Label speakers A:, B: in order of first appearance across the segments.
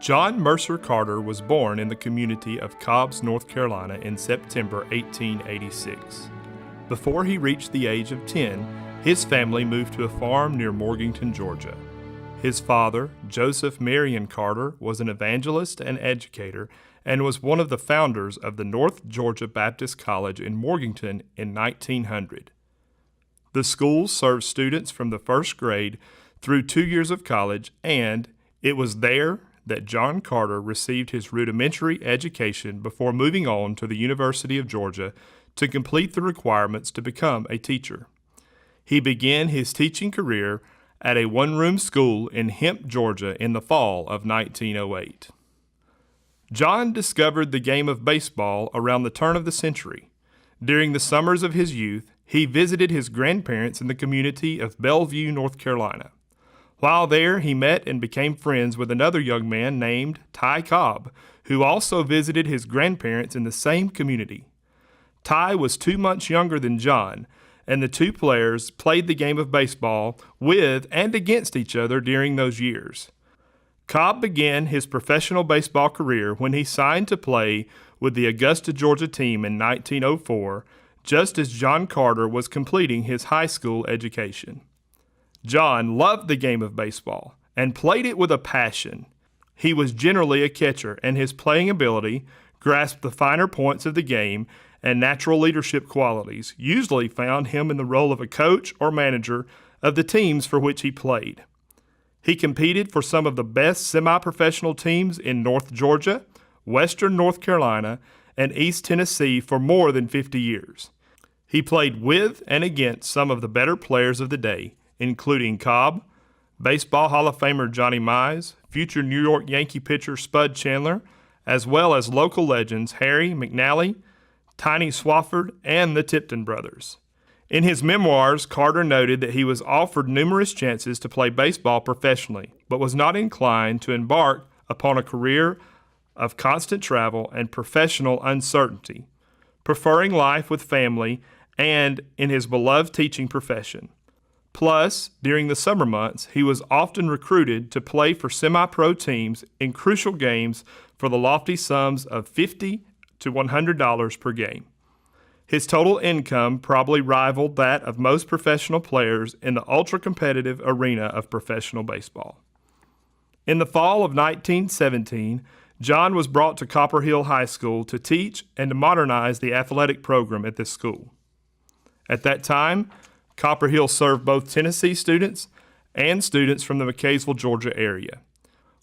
A: John Mercer Carter was born in the community of Cobbs, North Carolina in September 1886. Before he reached the age of 10, his family moved to a farm near Morganton, Georgia. His father, Joseph Marion Carter, was an evangelist and educator and was one of the founders of the North Georgia Baptist College in Morganton in 1900. The school served students from the first grade through 2 years of college, and it was there that John Carter received his rudimentary education before moving on to the University of Georgia to complete the requirements to become a teacher. He began his teaching career at a one-room school in Hemp, Georgia in the fall of 1908. John discovered the game of baseball around the turn of the century. During the summers of his youth, he visited his grandparents in the community of Bellevue, North Carolina. While there, he met and became friends with another young man named Ty Cobb, who also visited his grandparents in the same community. Ty was 2 months younger than John, and the two players played the game of baseball with and against each other during those years. Cobb began his professional baseball career when he signed to play with the Augusta, Georgia team in 1904, just as John Carter was completing his high school education. John loved the game of baseball and played it with a passion. He was generally a catcher, and his playing ability, grasped the finer points of the game, and natural leadership qualities usually found him in the role of a coach or manager of the teams for which he played. He competed for some of the best semi-professional teams in North Georgia, Western North Carolina, and East Tennessee for more than 50 years. He played with and against some of the better players of the day, including Cobb, Baseball Hall of Famer Johnny Mize, future New York Yankee pitcher Spud Chandler, as well as local legends Harry McNally, Tiny Swafford, and the Tipton brothers. In his memoirs, Carter noted that he was offered numerous chances to play baseball professionally, but was not inclined to embark upon a career of constant travel and professional uncertainty, preferring life with family and in his beloved teaching profession. Plus, during the summer months, he was often recruited to play for semi-pro teams in crucial games for the lofty sums of $50 to $100 per game. His total income probably rivaled that of most professional players in the ultra-competitive arena of professional baseball. In the fall of 1917, John was brought to Copper Hill High School to teach and to modernize the athletic program at this school. At that time, Copper Hill served both Tennessee students and students from the McKaysville, Georgia area.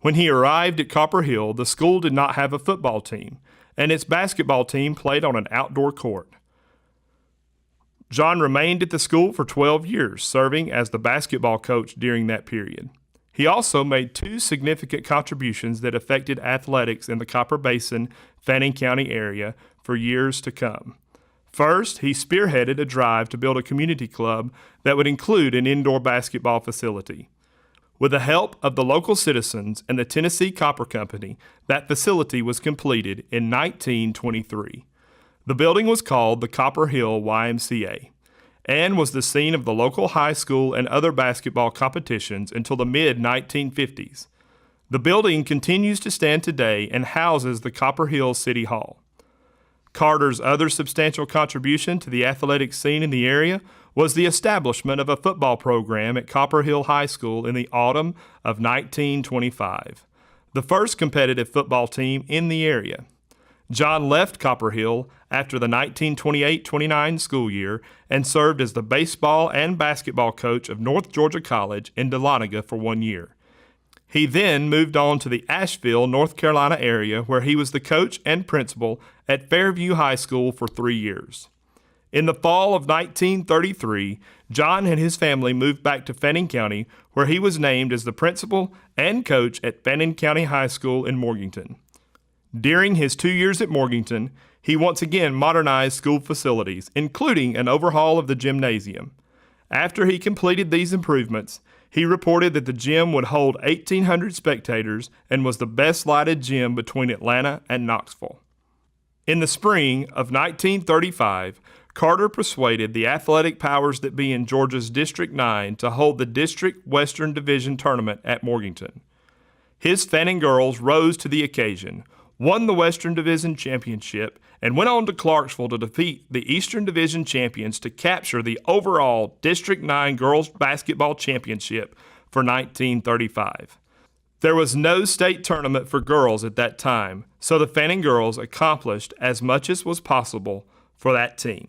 A: When he arrived at Copper Hill, the school did not have a football team, and its basketball team played on an outdoor court. John remained at the school for 12 years, serving as the basketball coach during that period. He also made 2 significant contributions that affected athletics in the Copper Basin, Fannin County area for years to come. First, he spearheaded a drive to build a community club that would include an indoor basketball facility. With the help of the local citizens and the Tennessee Copper Company, that facility was completed in 1923. The building was called the Copper Hill YMCA and was the scene of the local high school and other basketball competitions until the mid-1950s. The building continues to stand today and houses the Copper Hill City Hall. Carter's other substantial contribution to the athletic scene in the area was the establishment of a football program at Copper Hill High School in the autumn of 1925, the first competitive football team in the area. John left Copper Hill after the 1928-29 school year and served as the baseball and basketball coach of North Georgia College in Dahlonega for 1 year. He then moved on to the Asheville, North Carolina area, where he was the coach and principal at Fairview High School for 3 years. In the fall of 1933, John and his family moved back to Fannin County, where he was named as the principal and coach at Fannin County High School in Morganton. During his 2 years at Morganton, he once again modernized school facilities, including an overhaul of the gymnasium. After he completed these improvements, he reported that the gym would hold 1,800 spectators and was the best lighted gym between Atlanta and Knoxville. In the spring of 1935, Carter persuaded the athletic powers that be in Georgia's District 9 to hold the District Western Division Tournament at Morganton. his Fannin girls rose to the occasion, won the Western Division Championship, and went on to Clarksville to defeat the Eastern Division champions to capture the overall District 9 Girls Basketball Championship for 1935. There was no state tournament for girls at that time, so the Fannin girls accomplished as much as was possible for that team.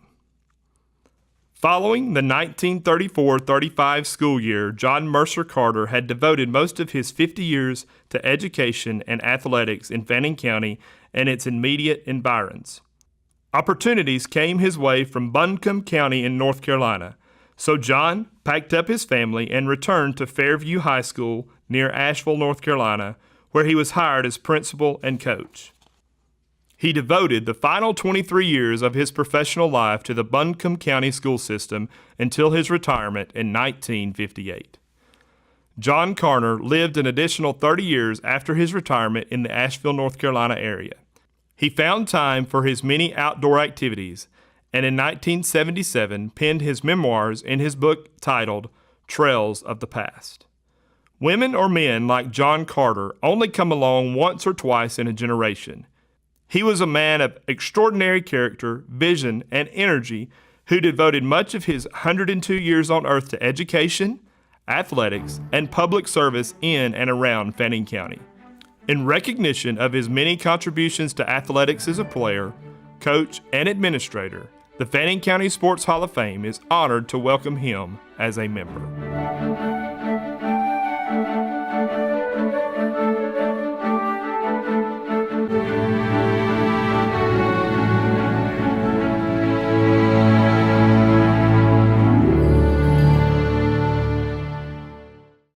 A: Following the 1934-35 school year, John Mercer Carter had devoted most of his 50 years to education and athletics in Fannin County and its immediate environs. Opportunities came his way from Buncombe County in North Carolina, so John packed up his family and returned to Fairview High School near Asheville, North Carolina, where he was hired as principal and coach. He devoted the final 23 years of his professional life to the Buncombe County school system until his retirement in 1958. John Carter lived an additional 30 years after his retirement in the Asheville, North Carolina area. He found time for his many outdoor activities, and in 1977 penned his memoirs in his book titled Trails of the Past. Women or men like John Carter only come along once or twice in a generation. He was a man of extraordinary character, vision, and energy who devoted much of his 102 years on earth to education, athletics, and public service in and around Fannin County. In recognition of his many contributions to athletics as a player, coach, and administrator, the Fannin County Sports Hall of Fame is honored to welcome him as a member.